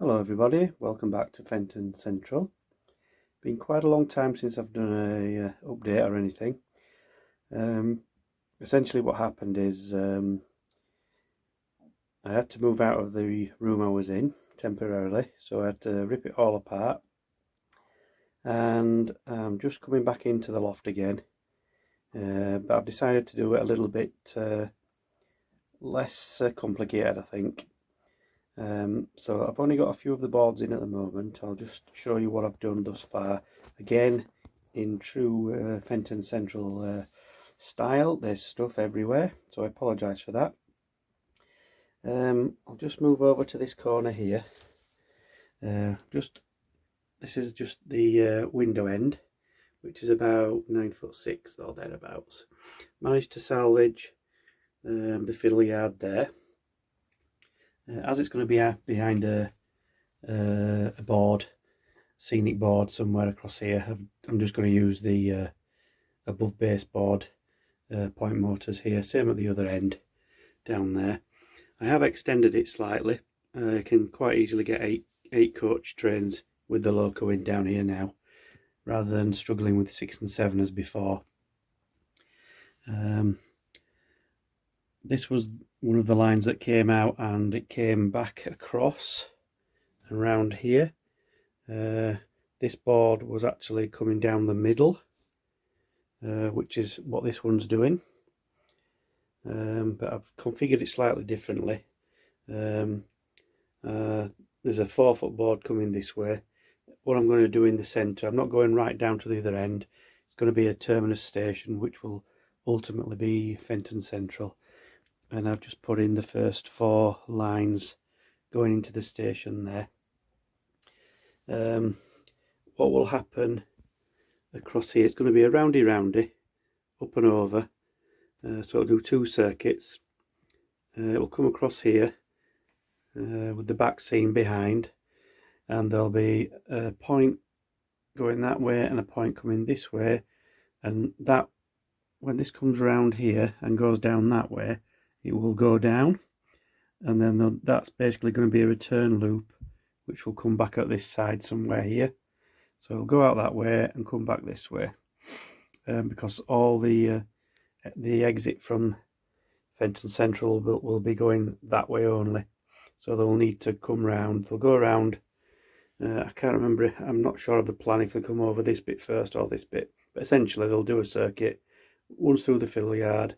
Hello everybody, welcome back to Fenton Central. Been quite a long time since I've done a update or anything. Essentially what happened is I had to move out of the room I was in temporarily, so I had to rip it all apart, and I'm just coming back into the loft again, but I've decided to do it a little bit less complicated, I think. So I've only got a few of the boards in at the moment. I'll just show you what I've done thus far. Again, in true Fenton Central style, there's stuff everywhere, so I apologise for that. I'll just move over to this corner here. This is just the window end, which is about 9'6" or thereabouts. Managed to salvage the fiddle yard there. As it's going to be behind a board, scenic board somewhere across here, I'm just going to use the above baseboard point motors here, same at the other end down there. I have extended it slightly. I can quite easily get eight coach trains with the loco in down here now, rather than struggling with 6 and 7 as before. This was one of the lines that came out, and it came back across and round here. This board was actually coming down the middle, which is what this one's doing, but I've configured it slightly differently. There's a 4-foot board coming this way. What I'm going to do in the centre, I'm not going right down to the other end. It's going to be a terminus station, which will ultimately be Fenton Central. And I've just put in the first 4 lines going into the station there. What will happen across here, it's going to be a roundy up and over, so it'll do 2 circuits. It will come across here with the back seam behind, and there'll be a point going that way and a point coming this way, and that, when this comes around here and goes down that way, it will go down, and then that's basically going to be a return loop which will come back at this side somewhere here. So it'll go out that way and come back this way, because all the exit from Fenton Central will be going that way only, so they'll need to come round. They'll go around, I can't remember, I'm not sure of the plan if they come over this bit first or this bit, but essentially they'll do a circuit once through the fiddle yard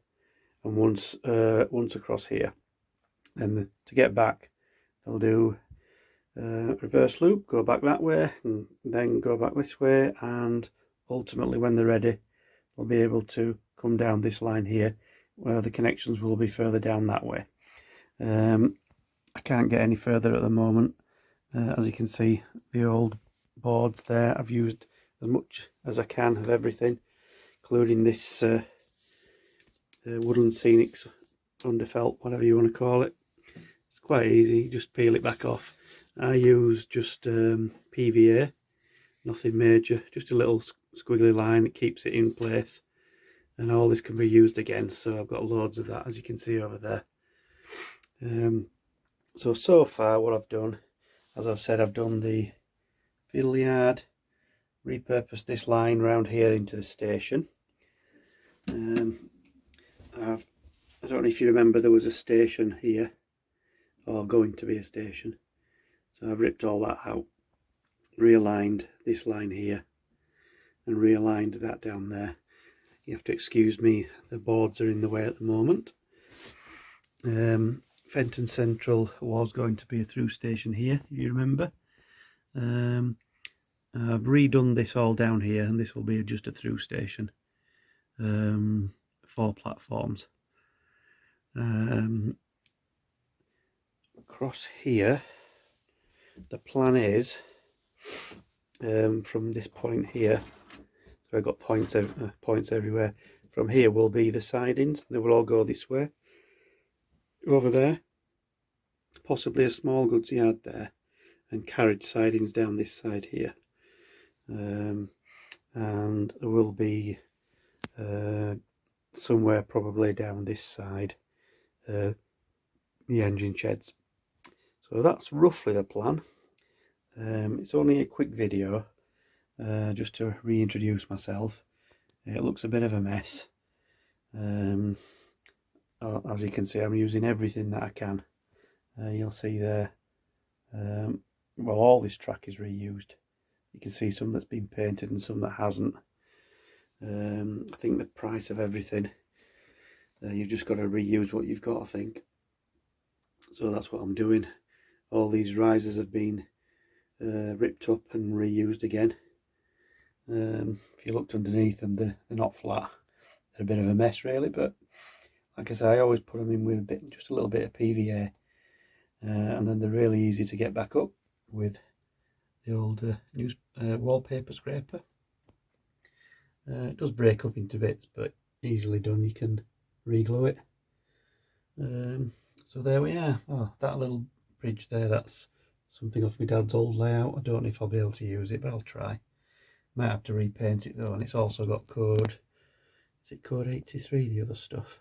and once across here. Then to get back, they'll do reverse loop, go back that way, and then go back this way, and ultimately when they're ready, they'll be able to come down this line here, where the connections will be further down that way. I can't get any further at the moment. As you can see, the old boards there, I've used as much as I can of everything, including this woodland scenics underfelt, whatever you want to call it. It's quite easy, you just peel it back off. I use just PVA, nothing major, just a little squiggly line that keeps it in place, and all this can be used again, so I've got loads of that, as you can see over there. So far what I've done, as I've said, I've done the fiddle yard, repurposed this line round here into the station. I don't know if you remember, there was a station here, or going to be a station, so I've ripped all that out, realigned this line here and realigned that down there. You have to excuse me, the boards are in the way at the moment. Fenton Central was going to be a through station here, if you remember. I've redone this all down here, and this will be just a through station, 4 platforms. Across here, the plan is from this point here, so I've got points everywhere. From here will be the sidings. They will all go this way, over there, possibly a small goods yard there, and carriage sidings down this side here. And there will be somewhere probably down this side the engine sheds. So that's roughly the plan. It's only a quick video, just to reintroduce myself. It looks a bit of a mess. As you can see, I'm using everything that I can. You'll see there, well, all this track is reused. You can see some that's been painted and some that hasn't. I think the price of everything, you've just got to reuse what you've got, I think. So that's what I'm doing. All these risers have been ripped up and reused again. If you looked underneath them, they're not flat. They're a bit of a mess really, but like I say, I always put them in with just a little bit of PVA, and then they're really easy to get back up with the old wallpaper scraper. It does break up into bits, but easily done. You can re-glue it. So there we are. Oh, that little bridge there, that's something off my dad's old layout. I don't know if I'll be able to use it, but I'll try. Might have to repaint it though, and it's also got code, is it code 83, the other stuff?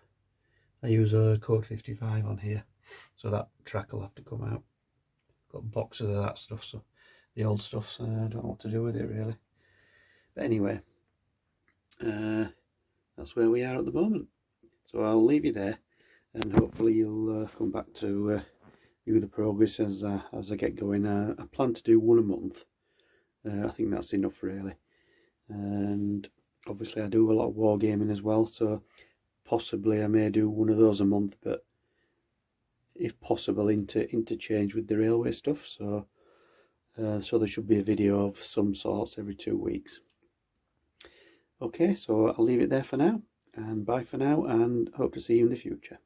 I use code 55 on here, so that track will have to come out. Got boxes of that stuff, so the old stuff's, I don't know what to do with it really. But anyway, that's where we are at the moment. So I'll leave you there, and hopefully you'll come back to view the progress as I get going. I plan to do one a month. I think that's enough really. And obviously I do a lot of wargaming as well, so possibly I may do one of those a month, but if possible interchange with the railway stuff. So so there should be a video of some sorts every 2 weeks. Okay, so I'll leave it there for now, and bye for now, and hope to see you in the future.